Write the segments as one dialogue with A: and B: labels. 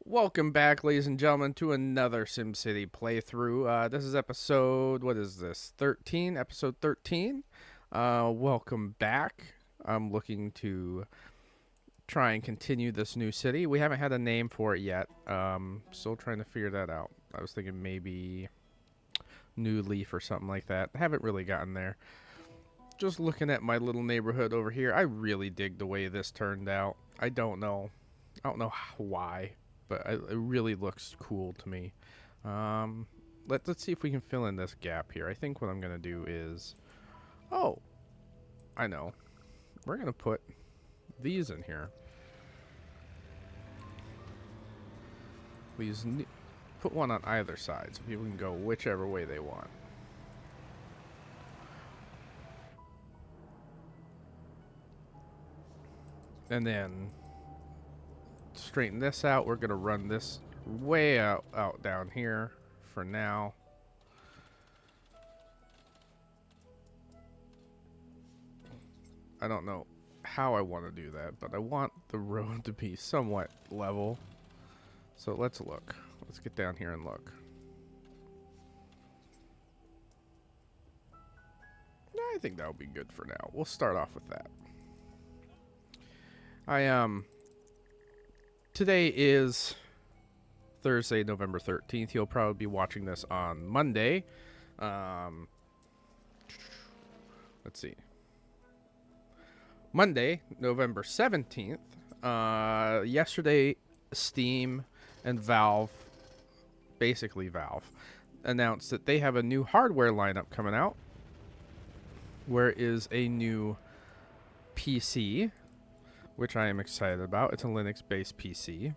A: Welcome back, ladies and gentlemen, to another SimCity playthrough. This is episode, what is this, 13? Episode 13. Welcome back. I'm looking to try and continue this new city. We haven't had a name for it yet. Still trying to figure that out. I was thinking maybe New Leaf or something like that. Haven't really gotten there. Just looking at my little neighborhood over here, I really dig the way this turned out. I don't know. Why, but it really looks cool to me. Let's see if we can fill in this gap here. I think what I'm gonna do is, oh, I know, we're gonna put these in here. Put one on either side so people can go whichever way they want. And then straighten this out. We're gonna run this way out down here for now. I don't know how I want to do that, but I want the road to be somewhat level. So let's look. Let's get down here and look. I think that'll be good for now. We'll start off with that. Today is Thursday, November 13th. You'll probably be watching this on Monday. Let's see. Monday, November 17th. Yesterday, Steam and Valve, basically Valve, announced that they have a new hardware lineup coming out. Where is a new PC, which I am excited about. It's a Linux-based PC.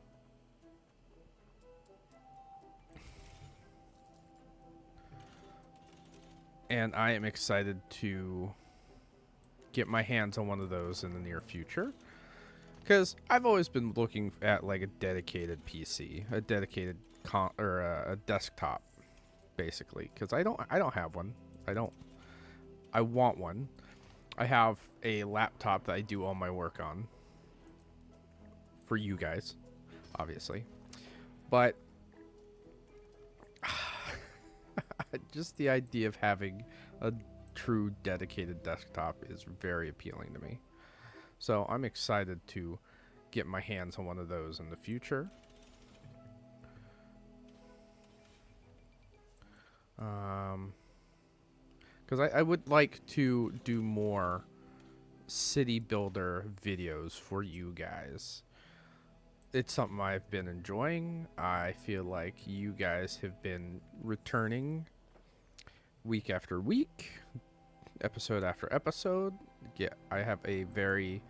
A: And I am excited to get my hands on one of those in the near future. Because I've always been looking at like a dedicated PC, a dedicated a desktop, basically. Because I don't have one. I want one. I have a laptop that I do all my work on. For you guys, obviously. But just the idea of having a true dedicated desktop is very appealing to me. So I'm excited to get my hands on one of those in the future. Because I would like to do more city builder videos for you guys. It's something I've been enjoying. I feel like you guys have been returning week after week, episode after episode. Yeah, I have a very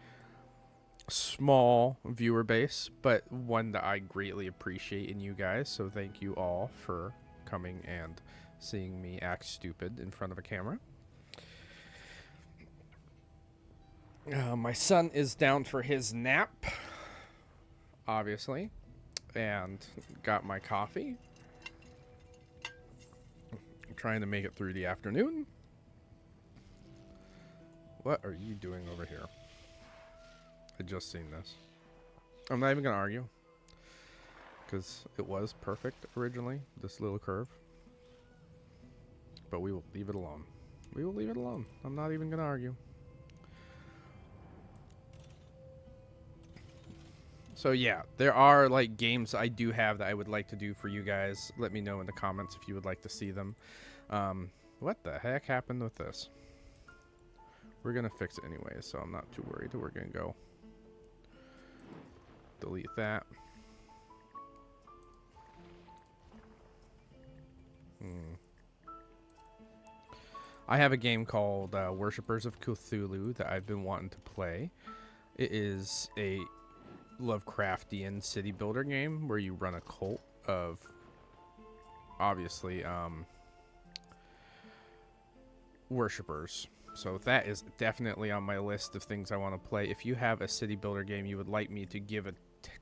A: small viewer base, but one that I greatly appreciate in you guys. So thank you all for coming and seeing me act stupid in front of a camera. My son is down for his nap, obviously, and got my coffee. I'm trying to make it through the afternoon. What are you doing over here? I just seen this. I'm not even going to argue, because it was perfect originally, this little curve. But we will leave it alone. We will leave it alone. I'm not even going to argue. So yeah, there are like games I do have that I would like to do for you guys. Let me know in the comments if you would like to see them. What the heck happened with this? We're going to fix it anyway, so I'm not too worried. We're going to go delete that. I have a game called Worshippers of Cthulhu that I've been wanting to play. It is a Lovecraftian city builder game where you run a cult of, obviously, worshippers. So that is definitely on my list of things I want to play. If you have a city builder game you would like me to give a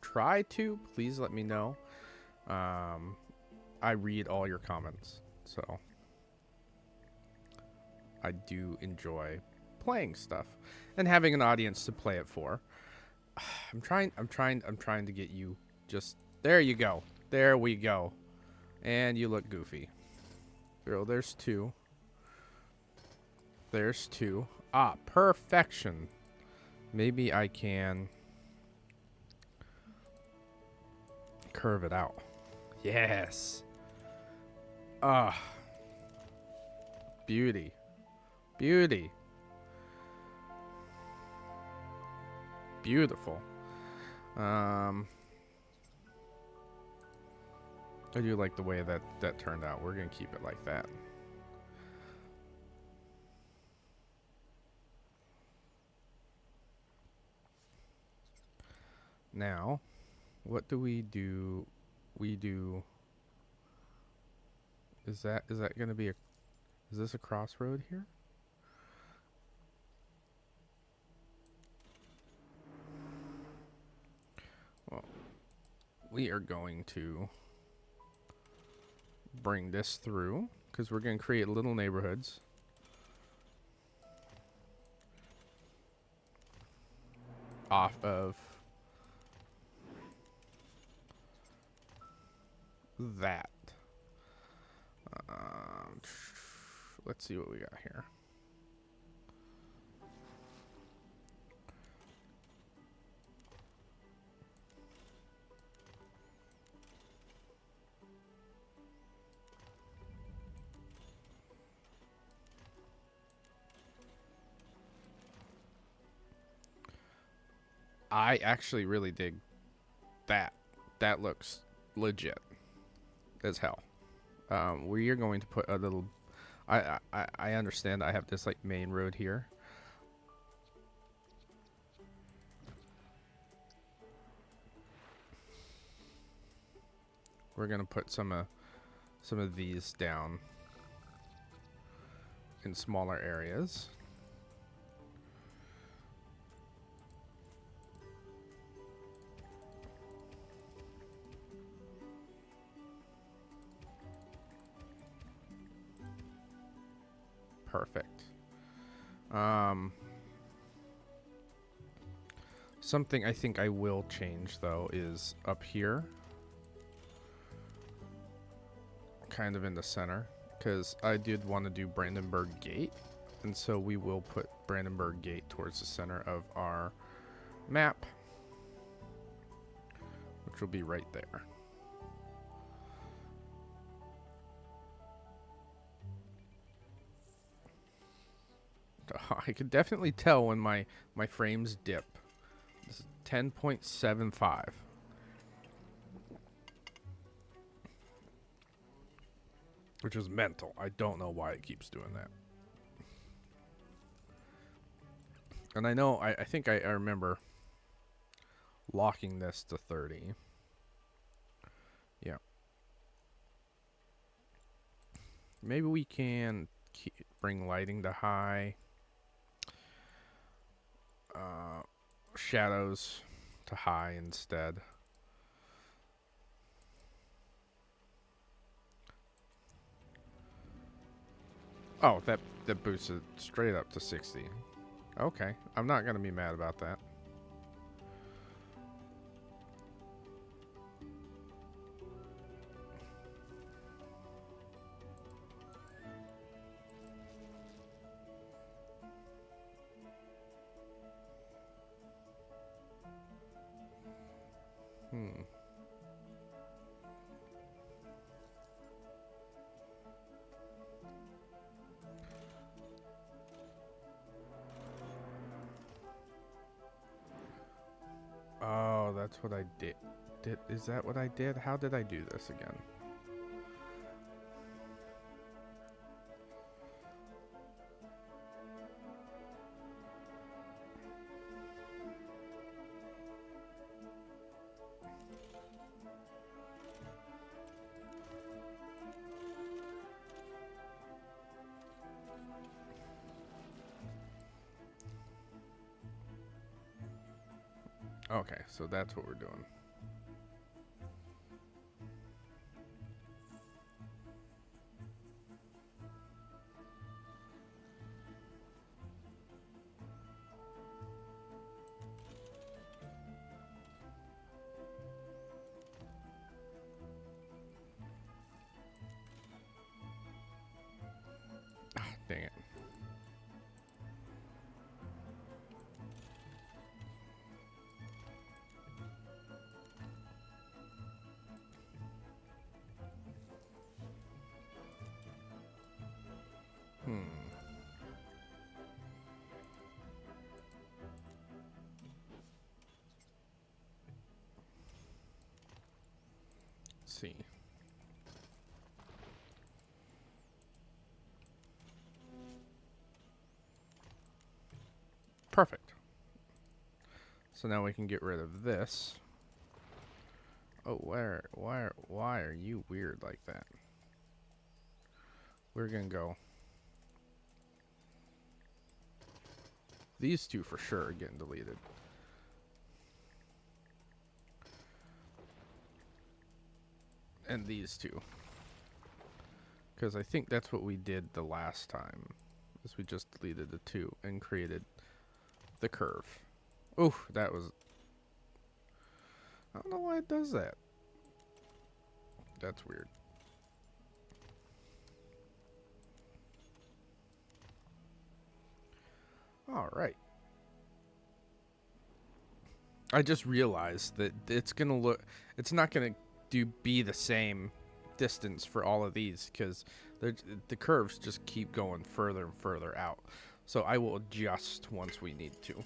A: try to, please let me know. I read all your comments, so I do enjoy playing stuff and having an audience to play it for. I'm trying to get you just There you go. There we go. And you look goofy. Oh, there's two. There's two. Ah, perfection. Maybe I can curve it out. Yes. Ah. Beauty. Beauty. Beautiful. I do like the way that turned out. We're going to keep it like that. Now, what do? We do, is that going to be is this a crossroad here? Well, we are going to bring this through because we're going to create little neighborhoods. Off of that. Let's see what we got here. I actually really dig that. That looks legit as hell. We are going to put a little. I understand. I have this like main road here. We're gonna put some of these down in smaller areas. Perfect. Something I think I will change though is up here, kind of in the center, because I did want to do Brandenburg Gate, and so we will put Brandenburg Gate towards the center of our map, which will be right there. I could definitely tell when my frames dip. This is 10.75. Which is mental. I don't know why it keeps doing that. And I know, I think I remember locking this to 30. Yeah. Maybe we can bring lighting to high. Shadows to high instead. Oh, that boosts it straight up to 60. Okay, I'm not gonna be mad about that. Oh, that's what I did. Is that what I did? How did I do this again? Okay, so that's what we're doing. see. Perfect. So now we can get rid of this. Oh, why are you weird like that? We're gonna go. These two for sure are getting deleted. And these two. Because I think that's what we did the last time. Is we just deleted the two and created the curve. Ooh, that was... I don't know why it does that. That's weird. Alright. I just realized that it's gonna look... It's not gonna be the same distance for all of these because the curves just keep going further and further out. So I will adjust once we need to.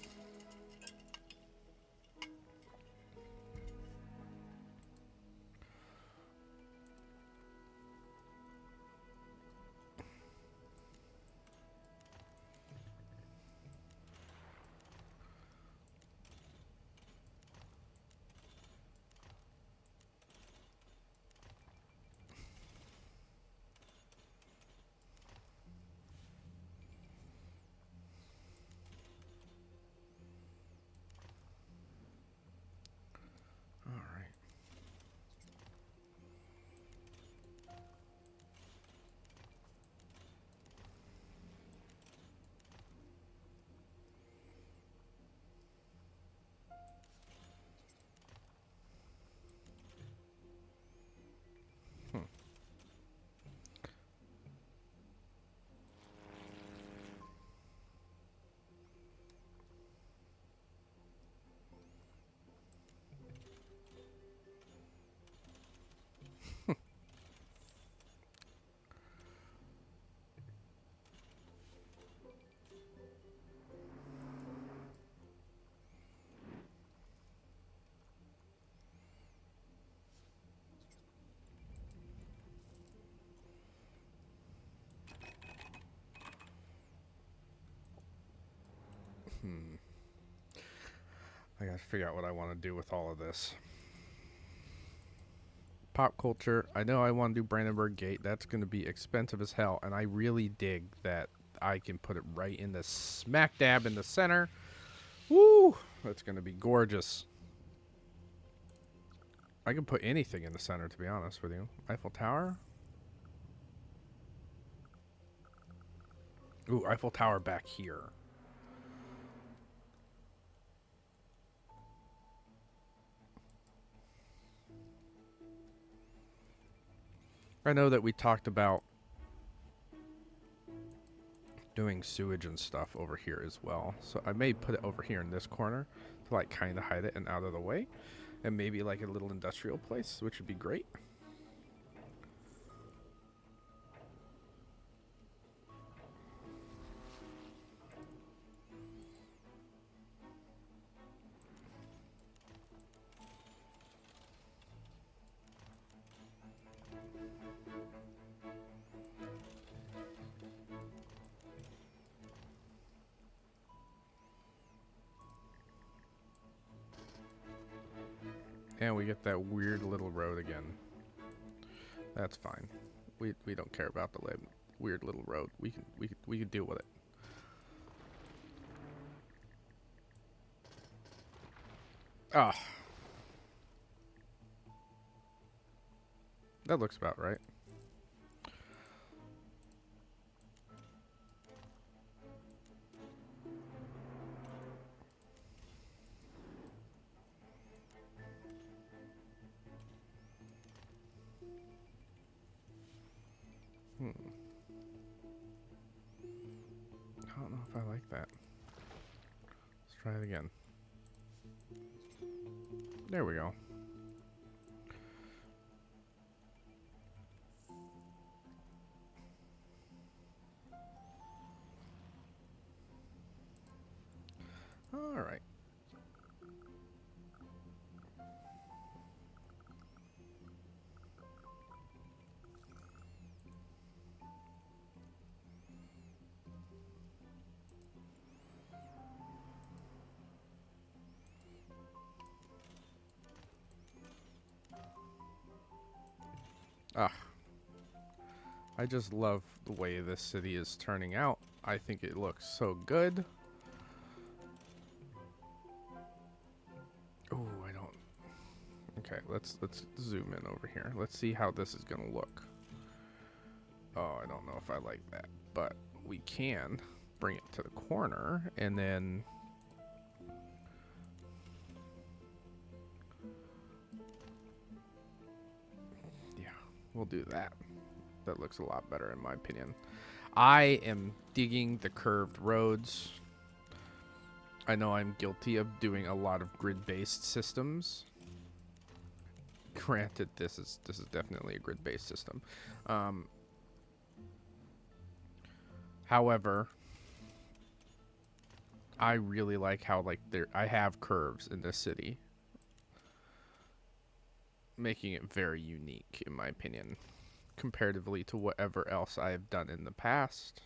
A: I gotta figure out what I want to do with all of this. Pop culture. I know I want to do Brandenburg Gate. That's going to be expensive as hell. And I really dig that I can put it right in the smack dab in the center. Woo! That's going to be gorgeous. I can put anything in the center, to be honest with you. Eiffel Tower. Ooh, Eiffel Tower back here. I know that we talked about doing sewage and stuff over here as well. So I may put it over here in this corner to like kind of hide it and out of the way. And maybe like a little industrial place, which would be great. And we get that weird little road again. That's fine. We don't care about the weird little road. We can deal with it. Ah. That looks about right. I don't know if I like that. Let's try it again. There we go. All right. Ah, I just love the way this city is turning out. I think it looks so good. Oh, I don't. Okay, let's zoom in over here. Let's see how this is gonna look. Oh, I don't know if I like that, but we can bring it to the corner and then yeah, we'll do that. That looks a lot better in my opinion. I am digging the curved roads. I know I'm guilty of doing a lot of grid-based systems. Granted, this is definitely a grid-based system. However, I really like how I have curves in this city, making it very unique in my opinion, comparatively to whatever else I have done in the past.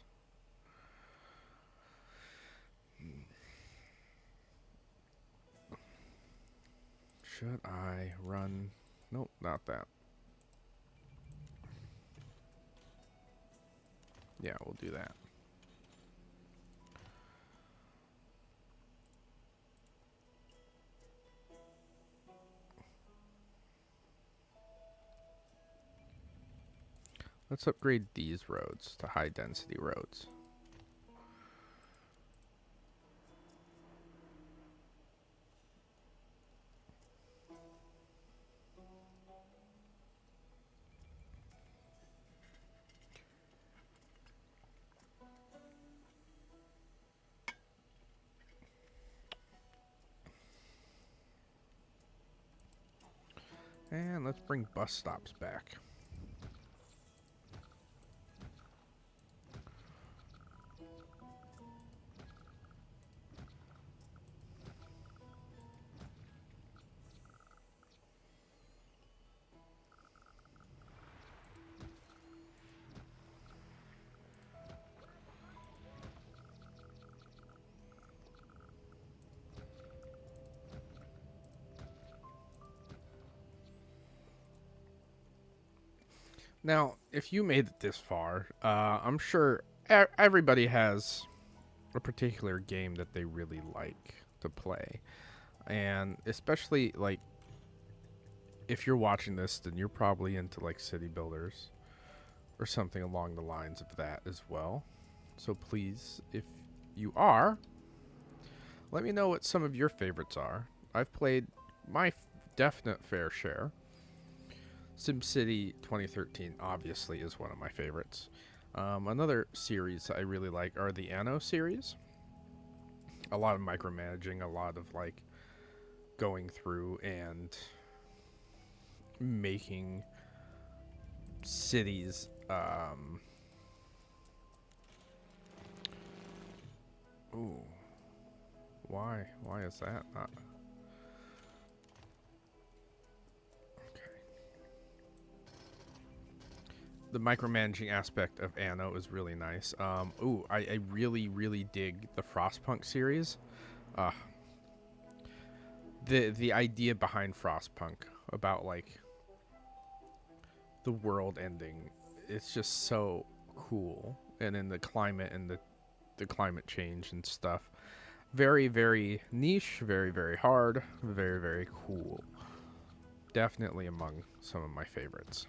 A: Should I run? Nope, not that. Yeah, we'll do that. Let's upgrade these roads to high density roads. And let's bring bus stops back. Now, if you made it this far, I'm sure everybody has a particular game that they really like to play. And especially, like, if you're watching this, then you're probably into, like, city builders or something along the lines of that as well. So please, if you are, let me know what some of your favorites are. I've played my definite fair share. SimCity 2013 obviously is one of my favorites. Another series I really like are the Anno series. A lot of micromanaging, a lot of like going through and making cities. Ooh, why? Why is that not? The micromanaging aspect of Anno is really nice. I really, really dig the Frostpunk series. Uh, the idea behind Frostpunk about like the world ending, it's just so cool. And in the climate and the climate change and stuff. Very, very niche, very, very hard, very, very cool. Definitely among some of my favorites.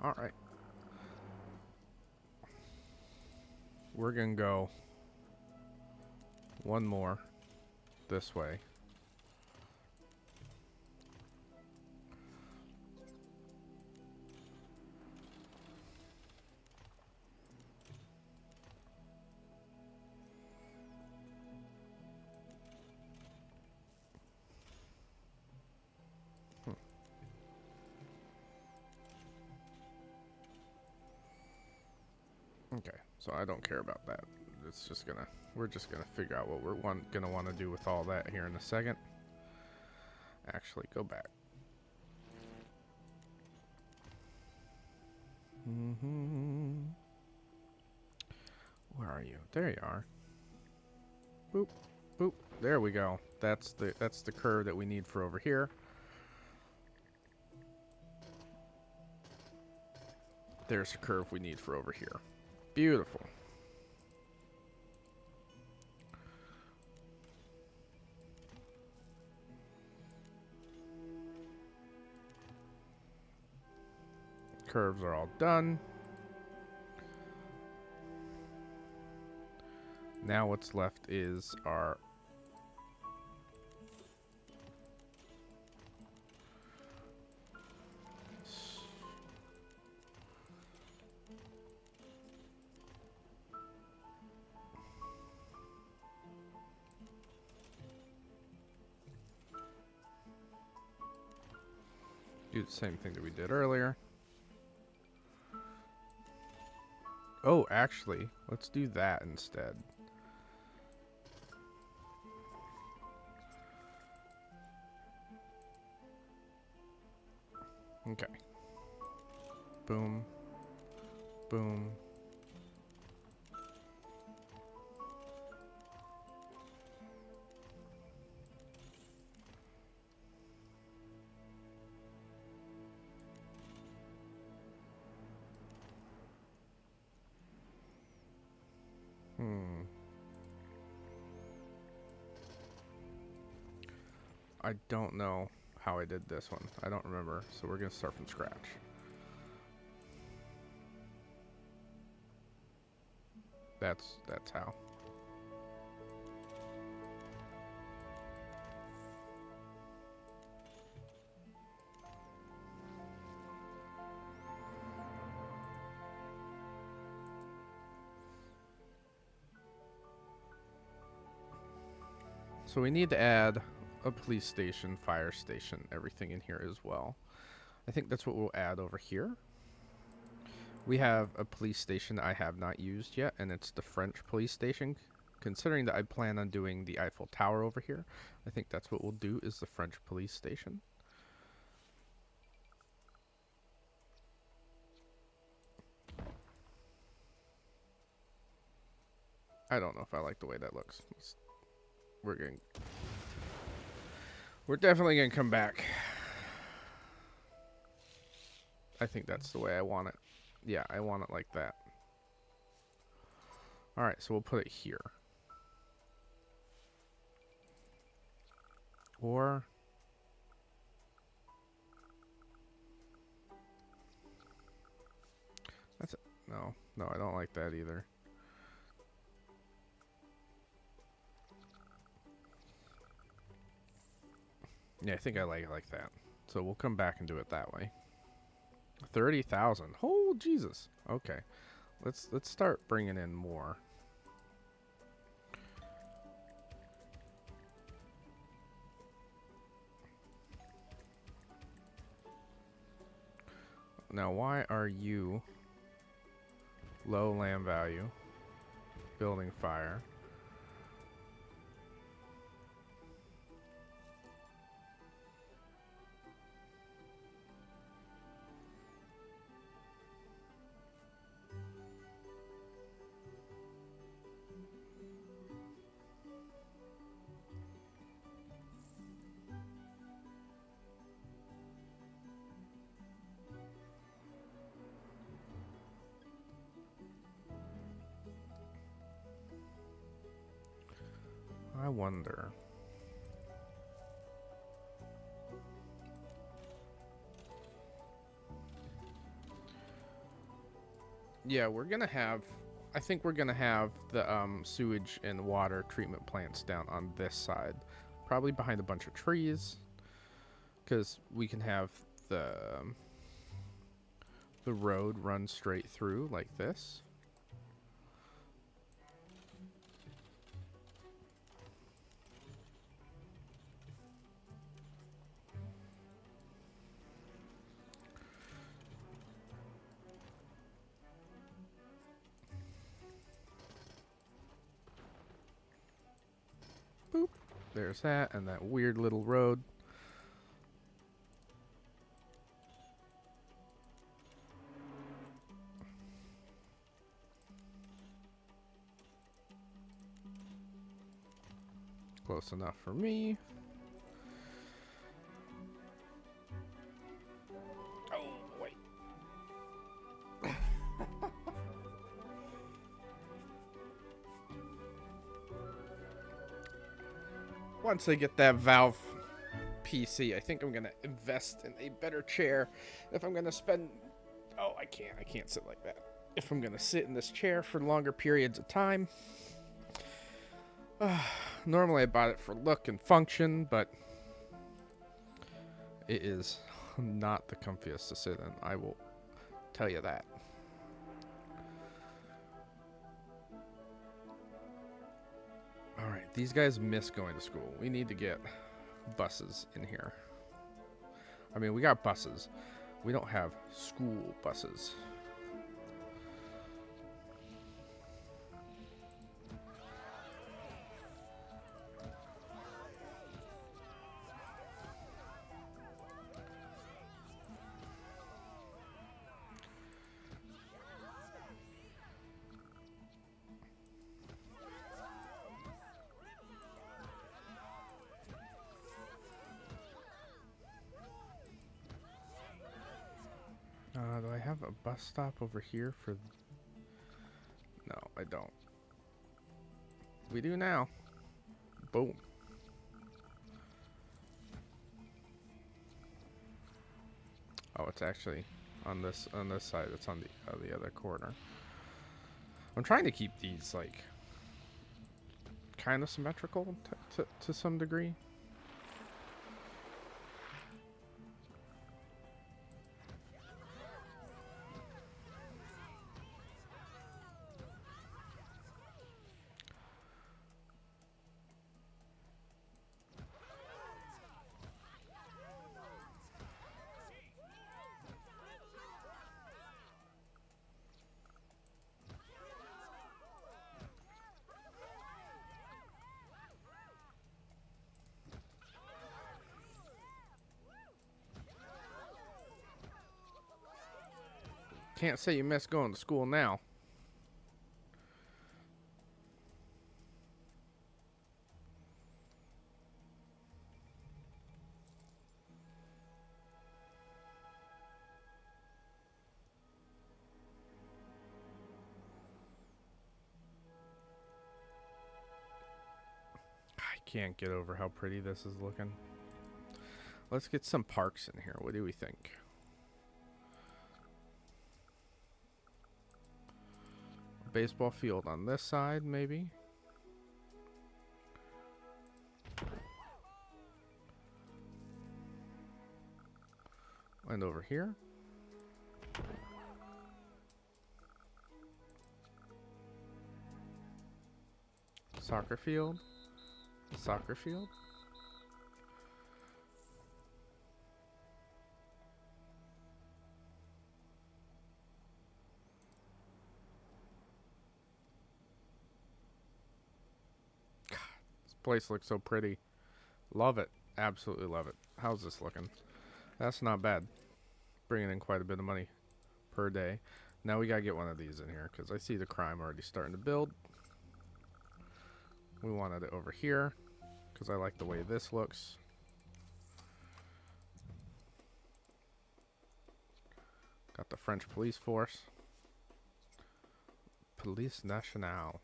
A: All right. We're going to go one more this way. Okay, so I don't care about that. it's just gonna, we're just gonna figure out what we're gonna want to do with all that here in a second. Actually, go back. Where are you? There you are. Boop, boop. There we go. That's the curve that we need for over here. There's the curve we need for over here. Beautiful. Curves are all done. Now what's left is our do the same thing that we did earlier. Oh, actually, let's do that instead. Okay. Boom. Boom. I don't know how I did this one. I don't remember, so we're gonna start from scratch. That's how. So we need to add a police station, fire station, everything in here as well. I think that's what we'll add over here. We have a police station I have not used yet, and it's the French police station. Considering that I plan on doing the Eiffel Tower over here, I think that's what we'll do, is the French police station. I don't know if I like the way that looks. We're definitely gonna come back. I think that's the way I want it. Yeah, I want it like that. Alright, so we'll put it here. Or that's it. No, I don't like that either. Yeah, I think I like it like that. So we'll come back and do it that way. 30,000. Oh, Jesus. Okay. Let's start bringing in more. Now, why are you low land value, building fire? I wonder. Yeah, we're gonna have, I think we're gonna have the sewage and water treatment plants down on this side, probably behind a bunch of trees, because we can have the road run straight through like this. There's that, and that weird little road. Close enough for me. Oh, wait. Once I get that Valve PC, I think I'm going to invest in a better chair. If I'm going to spend... Oh, I can't sit like that. If I'm going to sit in this chair for longer periods of time. Normally I bought it for look and function, but it is not the comfiest to sit in. I will tell you that. Alright, these guys miss going to school. We need to get buses in here. I mean, we got buses. We don't have school buses. Do I have a bus stop over here for... No, I don't. We do now. Boom. Oh, it's actually on this side. It's on the other corner. I'm trying to keep these like kind of symmetrical to some degree. Can't say you miss going to school now. I can't get over how pretty this is looking. Let's get some parks in here. What do we think? Baseball field on this side, maybe. And over here. Soccer field. Soccer field. Place looks so pretty. Love it. Absolutely love it. How's this looking? That's not bad. Bringing in quite a bit of money per day. Now we gotta get one of these in here because I see the crime already starting to build. We wanted it over here because I like the way this looks. Got the French police force. Police Nationale.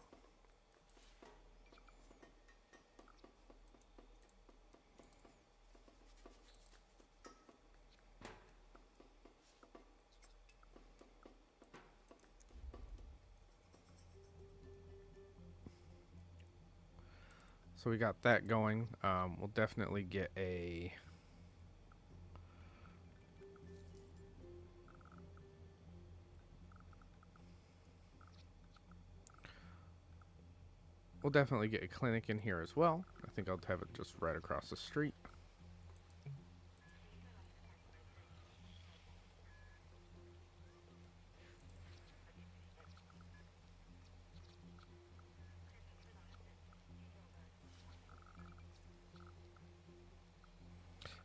A: So we got that going. We'll definitely get a... We'll definitely get a clinic in here as well. I think I'll have it just right across the street.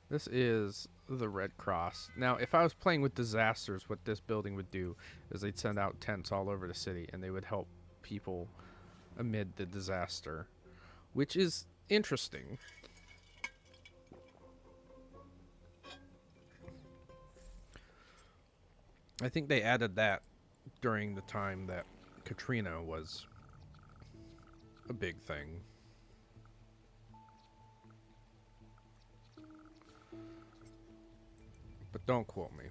A: This is the Red Cross. Now, if I was playing with disasters, what this building would do is they'd send out tents all over the city and they would help people amid the disaster, which is interesting. I think they added that during the time that Katrina was a big thing. But don't quote me.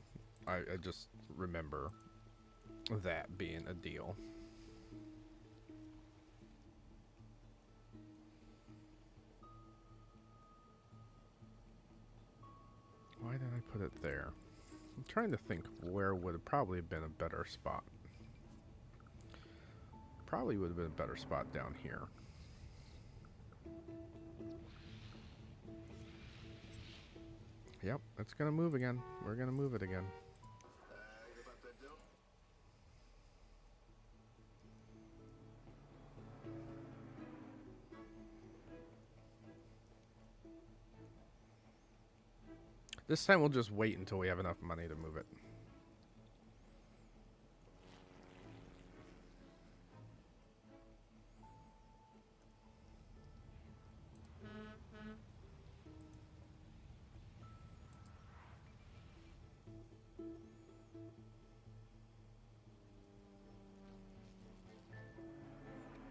A: I just remember that being a deal. Why did I put it there? I'm trying to think where would have probably been a better spot. Probably would have been a better spot down here. Yep, it's gonna move again. We're gonna move it again. This time we'll just wait until we have enough money to move it.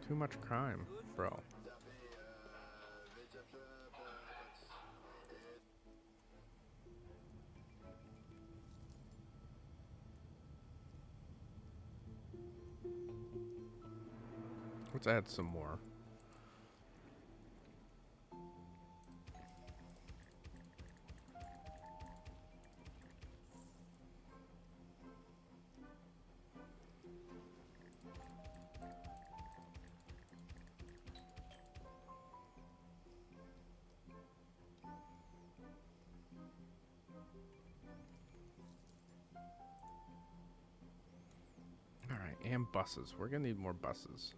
A: Too much crime, bro. Let's add some more. Alright, and buses. We're gonna need more buses.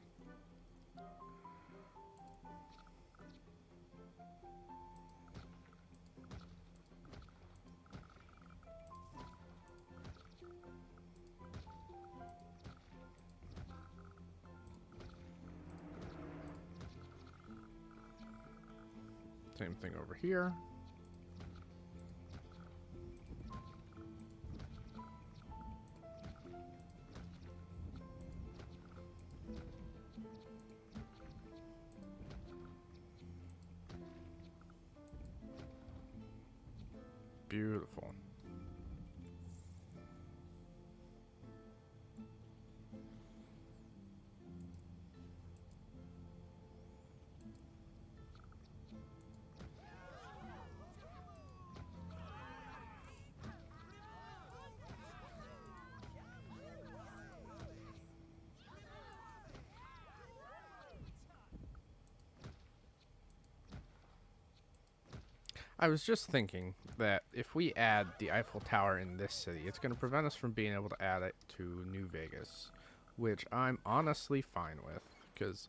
A: Same thing over here. Beautiful. I was just thinking that if we add the Eiffel Tower in this city, it's going to prevent us from being able to add it to New Vegas, which I'm honestly fine with, because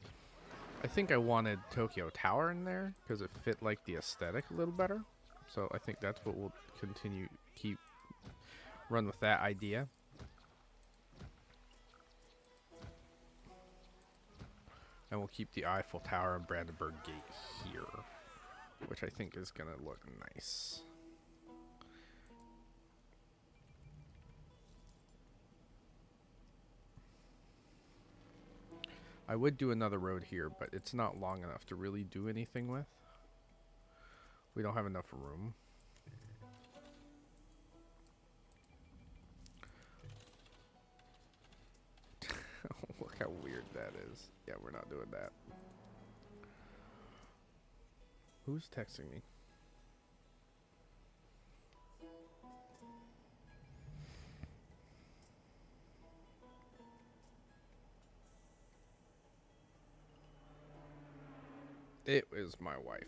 A: I think I wanted Tokyo Tower in there because it fit like the aesthetic a little better. So I think that's what we'll run with that idea. And we'll keep the Eiffel Tower and Brandenburg Gate here, which I think is going to look nice. I would do another road here, but it's not long enough to really do anything with. We don't have enough room. Look how weird that is. Yeah, we're not doing that. Who's texting me? It was my wife.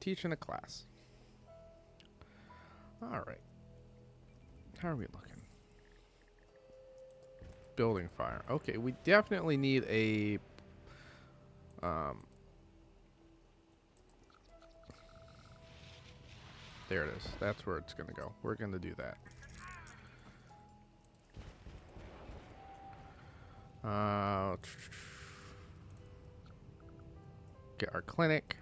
A: Teaching a class. Alright. How are we looking? Building fire. Okay, we definitely need a There it is. That's where it's gonna go. We're gonna do that. Get our clinic.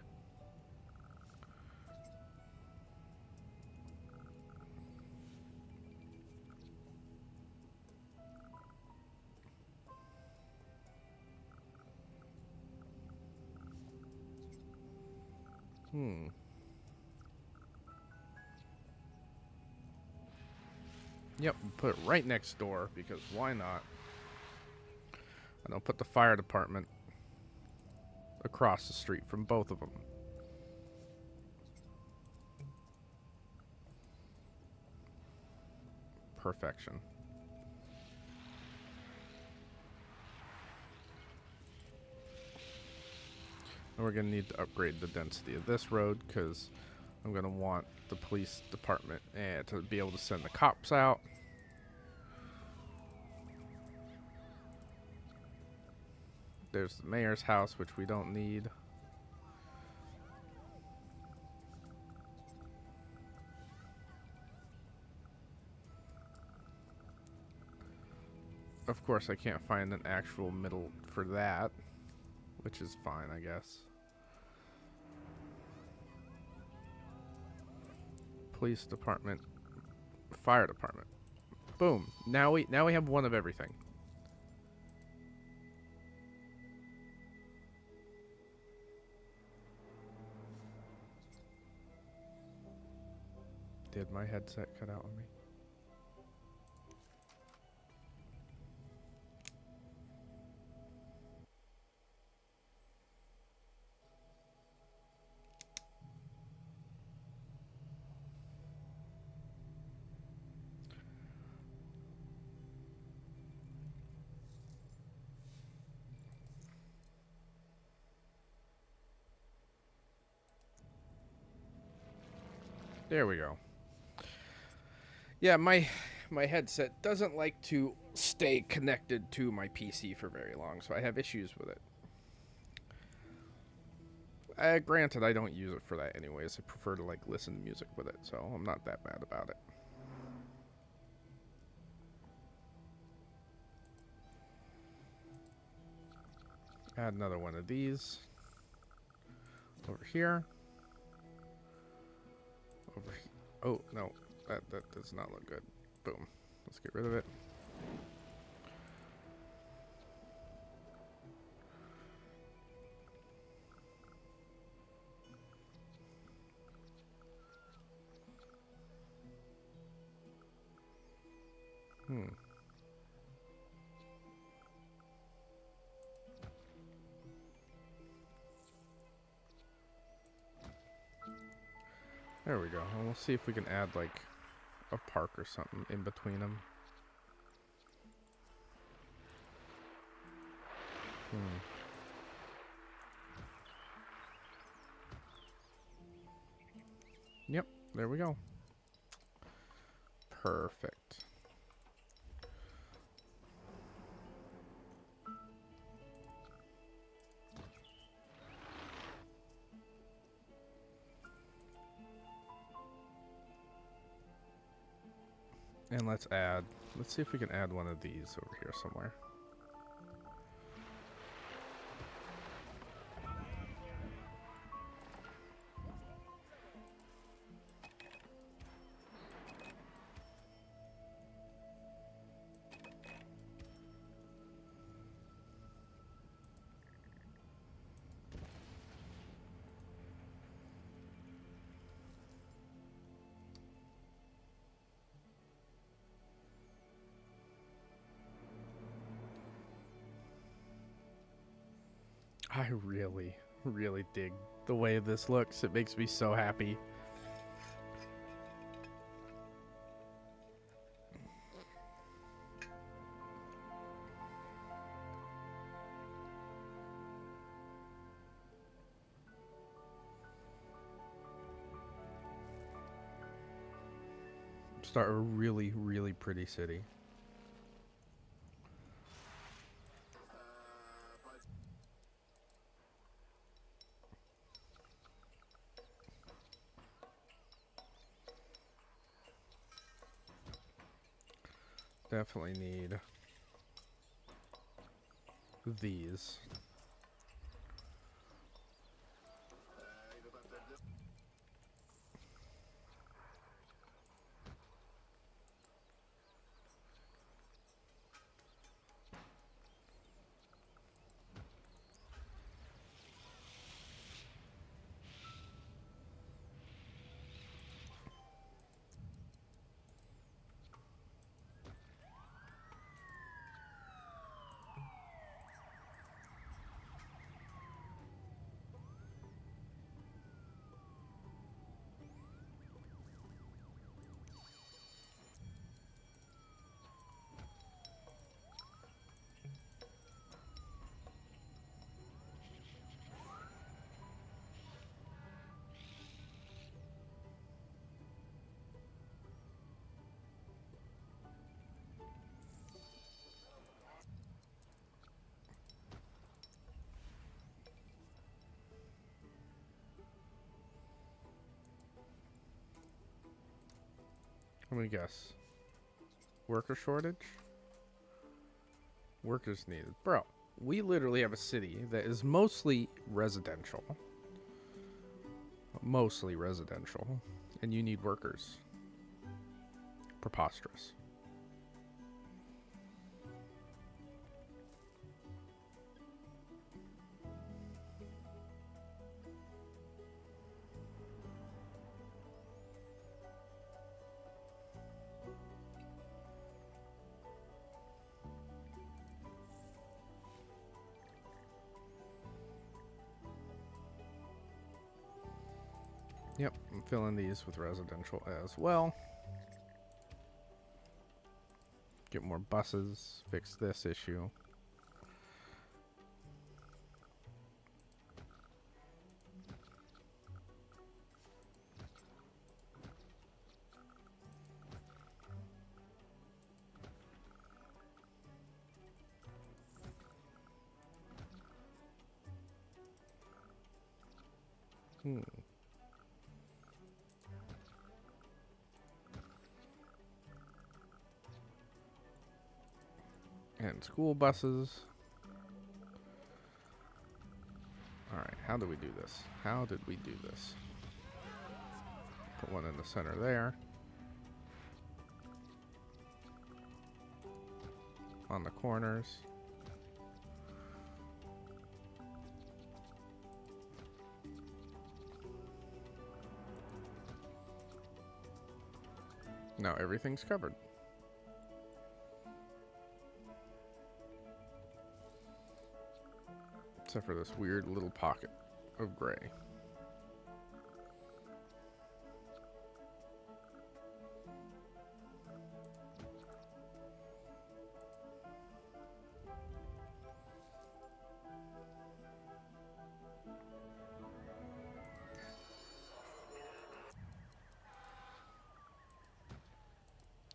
A: Yep, put it right next door because why not? And I'll put the fire department across the street from both of them. Perfection. And we're going to need to upgrade the density of this road because I'm going to want the police department to be able to send the cops out. There's the mayor's house, which we don't need. Of course, I can't find an actual middle for that, which is fine, I guess. Police department, fire department. Boom. Now we have one of everything. Did my headset cut out on me? There we go. Yeah, my headset doesn't like to stay connected to my PC for very long, so I have issues with it. Granted, I don't use it for that anyways. I prefer to like listen to music with it, so I'm not that mad about it. Add another one of these. Over here. Over here. Oh, no. That does not look good. Boom. Let's get rid of it. There we go. And we'll see if we can add like a park or something in between them. Yep, there we go. Perfect. And let's see if we can add one of these over here somewhere. I really, really dig the way this looks. It makes me so happy. Start a really, really pretty city. Definitely need these. Let me guess. Worker shortage? Workers needed. Bro, we literally have a city that is mostly residential. Mostly residential. And you need workers. Preposterous. Yep, I'm filling these with residential as well. Get more buses, fix this issue. And school buses. Alright, how do we do this? How did we do this? Put one in the center there. On the corners. Now everything's covered. Except for this weird little pocket of gray.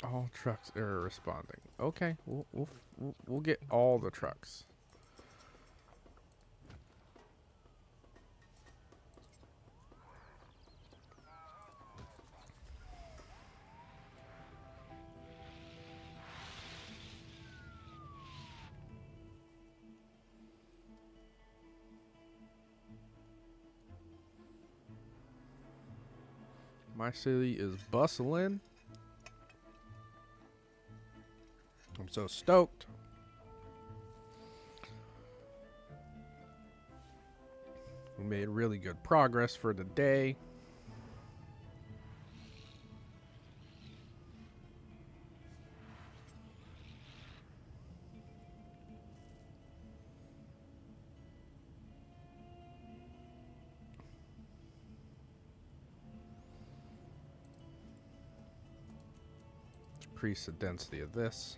A: All trucks are responding. Okay, we'll get all the trucks. My city is bustling. I'm so stoked. We made really good progress for the day. Increase the density of this.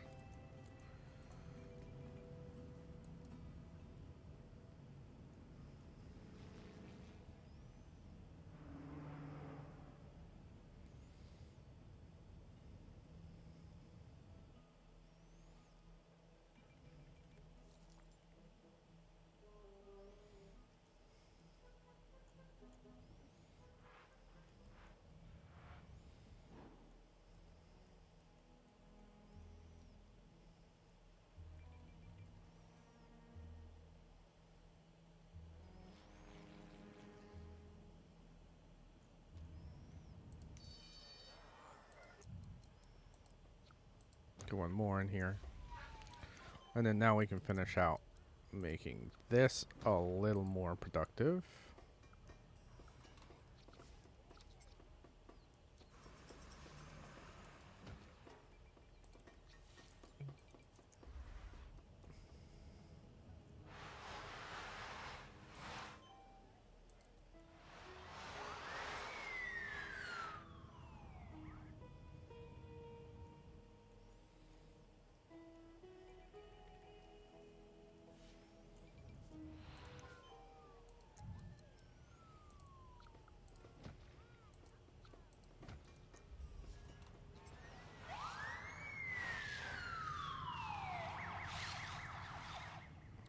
A: extra one more in here. And then now we can finish out making this a little more productive.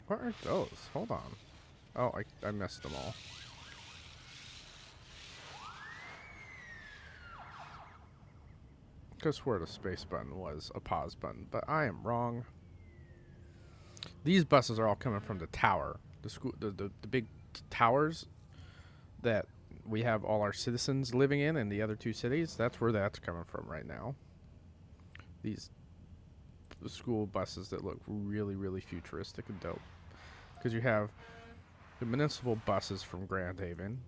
A: What are those? Hold on. Oh, I messed them all. Could swear the space button was a pause button, but I am wrong. These buses are all coming from the tower. The big towers that we have all our citizens living in the other two cities. That's where that's coming from right now. These school buses that look really, really futuristic and dope. Because you have the municipal buses from Grand Haven.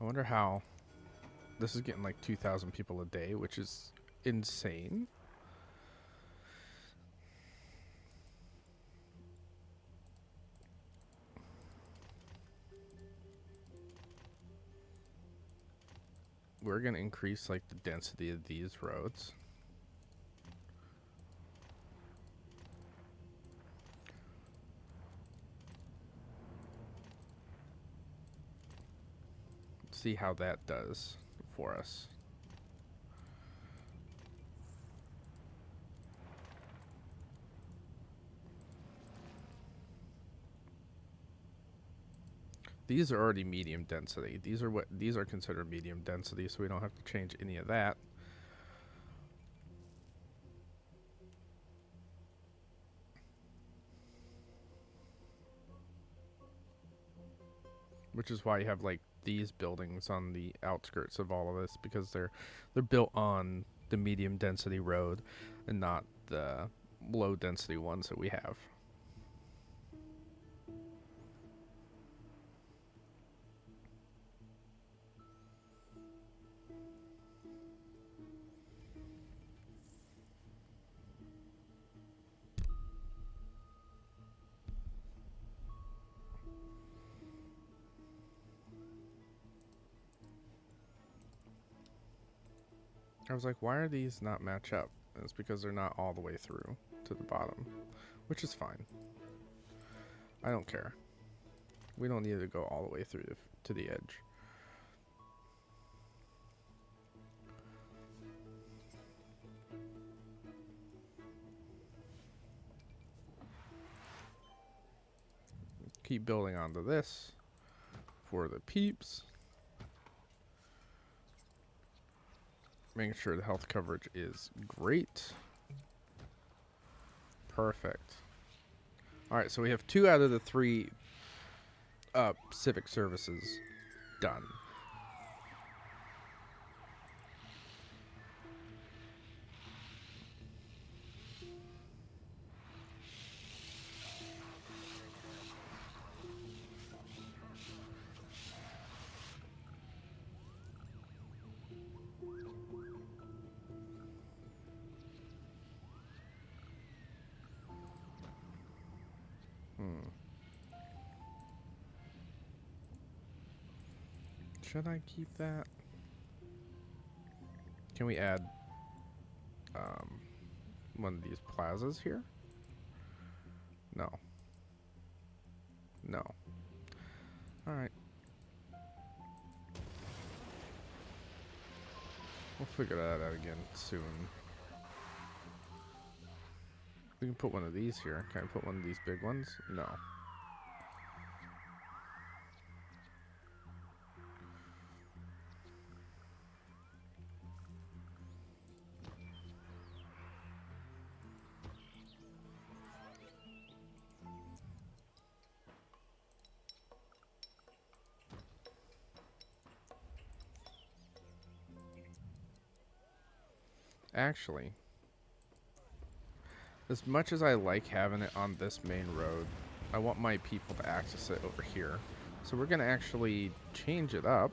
A: I wonder how this is getting like 2,000 people a day, which is insane. We're going to increase like the density of these roads. See how that does for us. These are already medium density. These are considered medium density, so we don't have to change any of that. Which is why you have like these buildings on the outskirts of all of this, because they're built on the medium density road and not the low density ones that we have. I was like, why are these not match up? And it's because they're not all the way through to the bottom, which is fine. I don't care. We don't need to go all the way through to the edge. Keep building onto this for the peeps. Making sure the health coverage is great. Perfect. Alright, so we have 2 out of the 3 civic services done. Should I keep that? Can we add one of these plazas here? No. No. Alright. We'll figure that out again soon. We can put one of these here. Can I put one of these big ones? No. Actually, as much as I like having it on this main road, I want my people to access it over here. So we're going to actually change it up.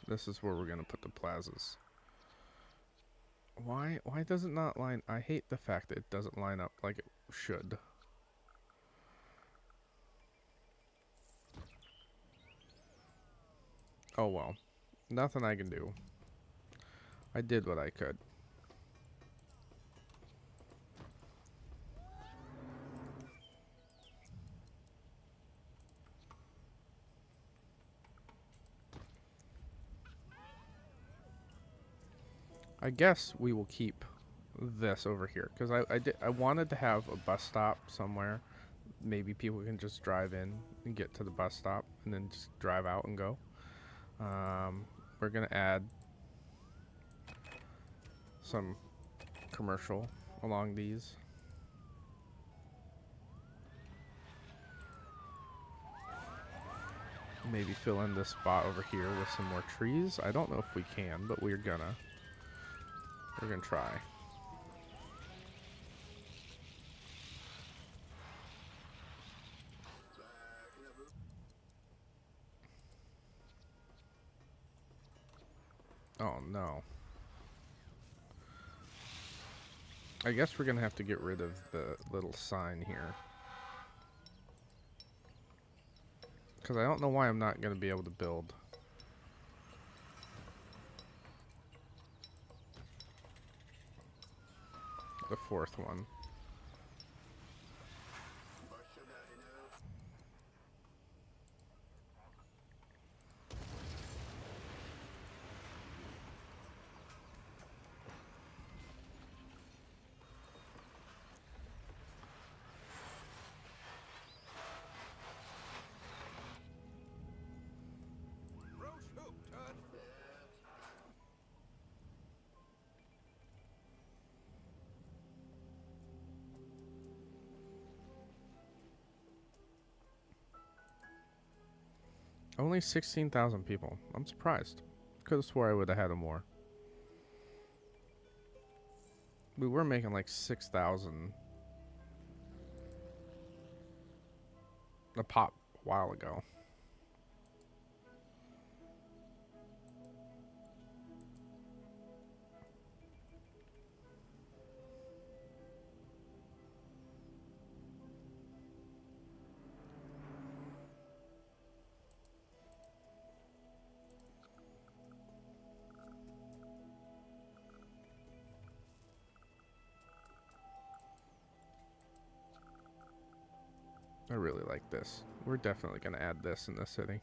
A: This is where we're going to put the plazas. Why does it not line? I hate the fact that it doesn't line up like it should. Oh well. Nothing I can do. I did what I could. I guess we will keep this over here because I wanted to have a bus stop somewhere. Maybe people can just drive in and get to the bus stop and then just drive out and go. We're gonna add some commercial along these. Maybe fill in this spot over here with some more trees. I don't know if we can, but we're gonna try. Oh no. I guess we're gonna have to get rid of the little sign here. Because I don't know why I'm not gonna be able to build the fourth one. Only 16,000 people. I'm surprised. Could have swore I would have had more. We were making like 6,000 a pop a while ago. I really like this. We're definitely going to add this in the city.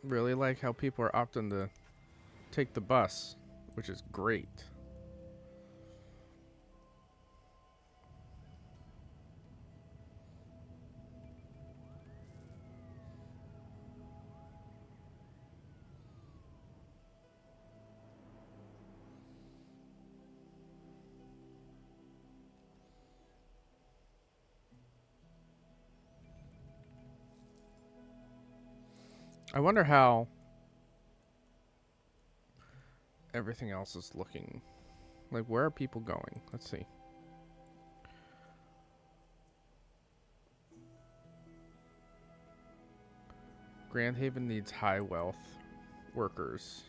A: Really like how people are opting to take the bus, which is great. I wonder how everything else is looking. Like, where are people going? Let's see. Grand Haven needs high wealth workers.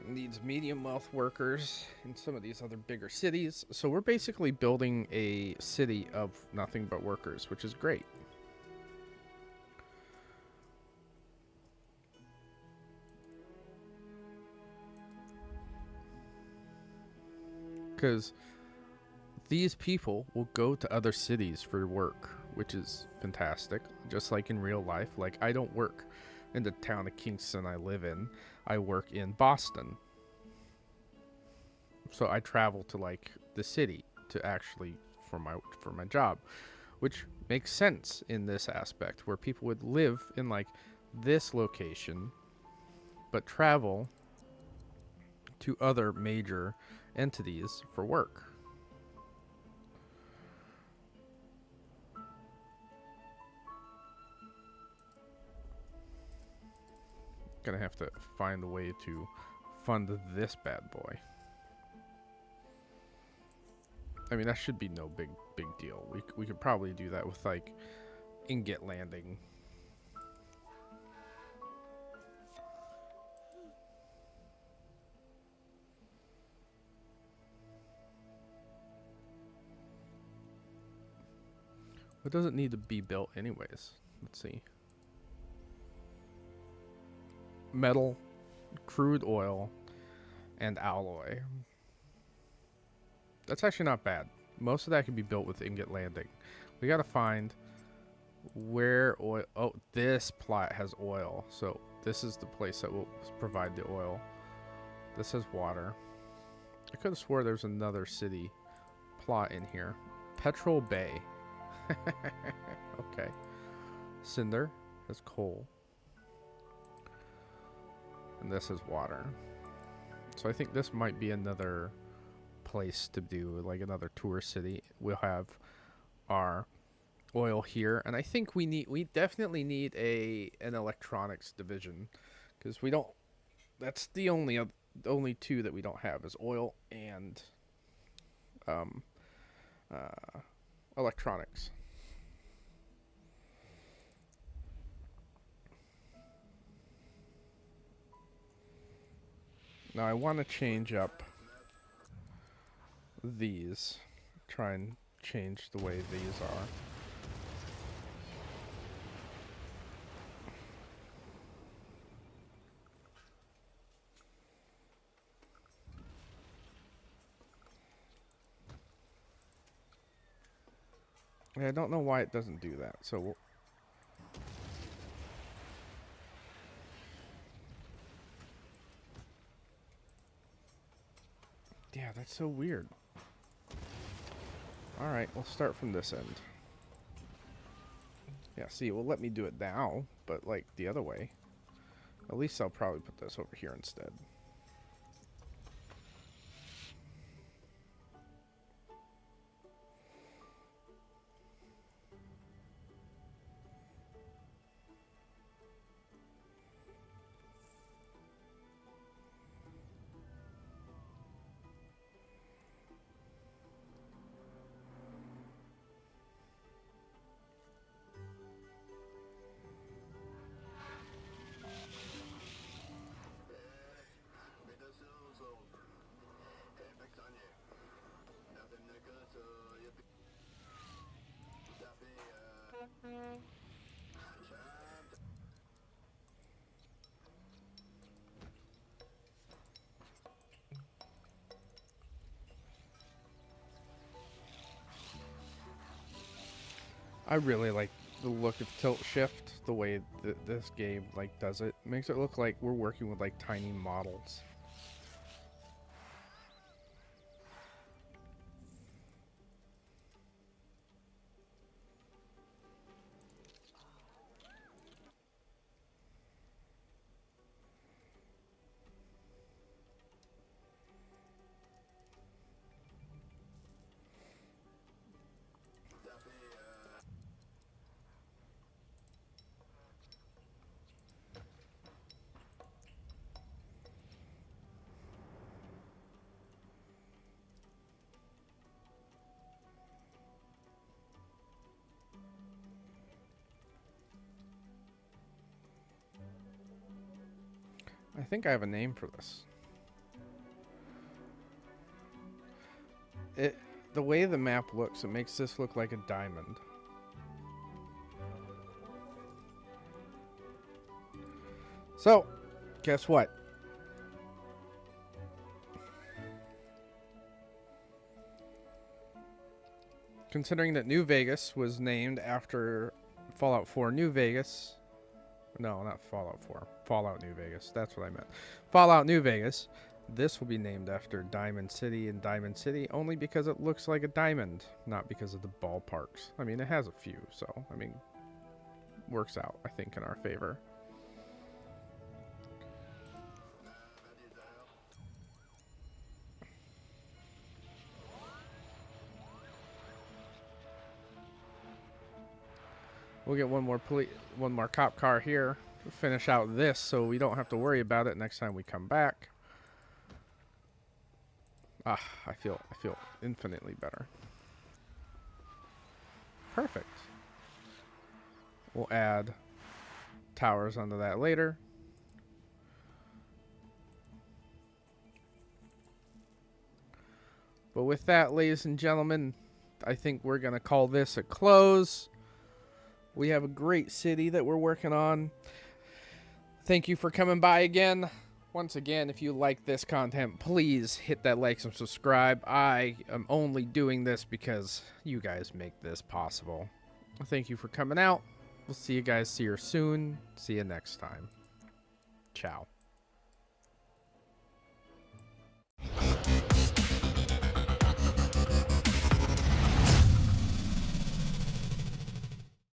A: Needs medium wealth workers in some of these other bigger cities. So we're basically building a city of nothing but workers, which is great. because these people will go to other cities for work, which is fantastic. Just like in real life, like I don't work in the town of Kingston I live in. I work in Boston. So I travel to like the city to actually for my job, which makes sense in this aspect where people would live in like this location but travel to other major entities for work. Gonna have to find a way to fund this bad boy. I mean, that should be no big deal. We could probably do that with like ingot landing. It doesn't need to be built anyways. Let's see. Metal, crude oil, and alloy. That's actually not bad. Most of that can be built with ingot landing. We gotta find where oil. Oh, this plot has oil. So this is the place that will provide the oil. This has water. I could have swore there's another city plot in here. Petrol Bay. Okay. Cinder has coal. And this is water. So I think this might be another place to do, like another tourist city. We'll have our oil here, and I think we definitely need an electronics division, because we don't. That's the only two that we don't have is oil and electronics. Now I want to change up these. Try and change the way these are. I don't know why it doesn't do that, so we'll... Yeah, that's so weird. Alright, we'll start from this end. Yeah, see, it will let me do it now, but like the other way. At least I'll probably put this over here instead. I really like the look of tilt shift, the way this game like does it. Makes it look like we're working with like tiny models. I think I have a name for this. The way the map looks, it makes this look like a diamond. So, guess what? Considering that New Vegas was named after Fallout 4 New Vegas. No, not Fallout 4. Fallout New Vegas. That's what I meant. Fallout New Vegas. This will be named after Diamond City and Diamond City only because it looks like a diamond, not because of the ballparks. I mean, it has a few, so, I mean, works out, I think, in our favor. We'll get one more cop car here. We'll finish out this so we don't have to worry about it next time we come back. Ah, I feel infinitely better. Perfect. We'll add towers onto that later. But with that, ladies and gentlemen, I think we're going to call this a close. We have a great city that we're working on. Thank you for coming by again. Once again, if you like this content, please hit that like and subscribe. I am only doing this because you guys make this possible. Thank you for coming out. We'll see you guys here soon. See you next time. Ciao.